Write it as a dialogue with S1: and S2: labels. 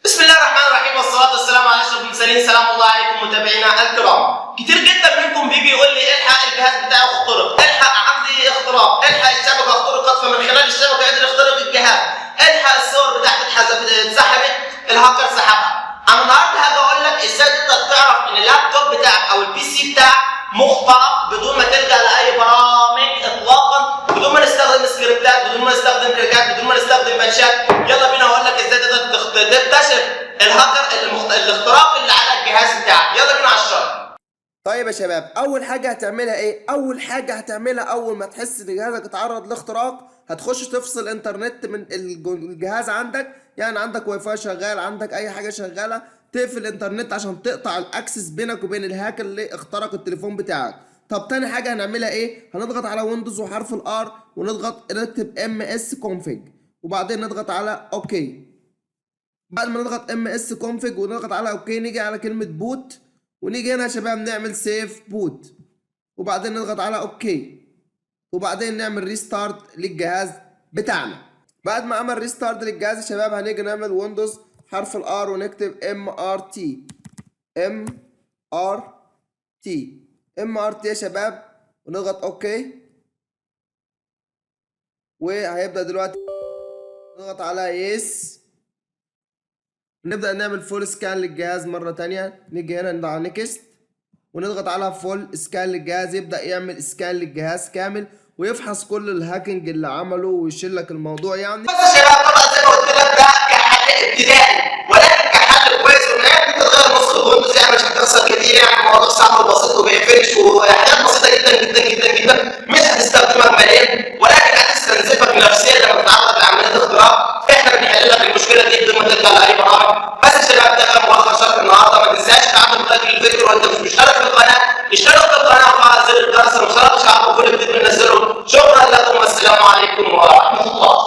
S1: بسم الله الرحمن الرحيم والصلاة والسلام على أشرف المرسلين. سلام الله عليكم متابعينا الكرام. كتير جدا منكم بيجي يقول لي الحق الجهاز بتاعي اخترق، الحق عندي اختراق، الحق الشبكة اخترقت فمن خلال الشبكة قدر يخترق الجهاز، الحق الصور بتاعتي اتسحبت، الهاكر سحبها. أنا النهارده هاجي أقول لك إزاي تقدر تعرف إن اللابتوب بتاعك أو البي سي بتاعك مخترق بدون ما تلجأ لأي برامج إطلاقا، بدون ما نستخدم سكريبتات، بدون ما نستخدم كراكات، بدون ما نستخدم باتشات. يلا بينا أقول لك إزاي تقدر تكتشف الهاكر الاختراق اللي على الجهاز بتاعك. يلا بينا على الشرح.
S2: طيب يا شباب، اول حاجه هتعملها ايه؟ اول حاجه هتعملها اول ما تحس ان جهازك اتعرض لاختراق، هتخش تفصل انترنت من الجهاز عندك. يعني عندك واي فاي شغال، عندك اي حاجه شغاله، تقفل الانترنت عشان تقطع الاكسس بينك وبين الهاكر اللي اخترق التليفون بتاعك. طب تاني حاجه هنعملها ايه؟ هنضغط على ويندوز وحرف الار ونضغط نكتب MS config وبعدين نضغط على اوكي. بعد ما نضغط MS config ونضغط على اوكي، نيجي على كلمه بوت ونيجي هنا يا شباب نعمل سيف بوت وبعدين نضغط على اوكي وبعدين نعمل ريستارت للجهاز بتاعنا. بعد ما عمل ريستارت للجهاز يا شباب هنيجي نعمل ويندوز حرف الار ونكتب MRT يا شباب ونضغط اوكي. وهيبدأ دلوقتي نضغط على يس، نبدأ نعمل فول سكان للجهاز مرة تانية. نيجي هنا نضغط على نيكست ونضغط على فول سكان للجهاز، يبدأ يعمل سكان للجهاز كامل ويفحص كل الهاكينج اللي عمله ويشيل لك الموضوع يعني.
S1: بس يا شباب طبعا زي ما قلت لك ده كحل ابتدائي، ولكن كحل كويس ومناسب انت تغير نسخة ويندوز يعني مش هتخسر كتير، يعني الموضوع سهل وبسيط وبيقفلش وحاجات بسيطة جدا جدا جدا جدا، مش هتستخدمك ملايين ولكن هتستنزفك نفسيا لما تتعرض لعملية اختراق. احنا بنحل لك المشكلة دي بدون ما تلجأ لأي برامج. بس يا شباب ده كان ملخص شرح النهارده، ما تنساش تعمل لايك للفيديو وانت مش مشترك في القناة، اشترك في القناة وفعل زر الجرس المشترك عشان كل جديد بننزله. شكرا لكم والسلام عليكم ورحمة الله.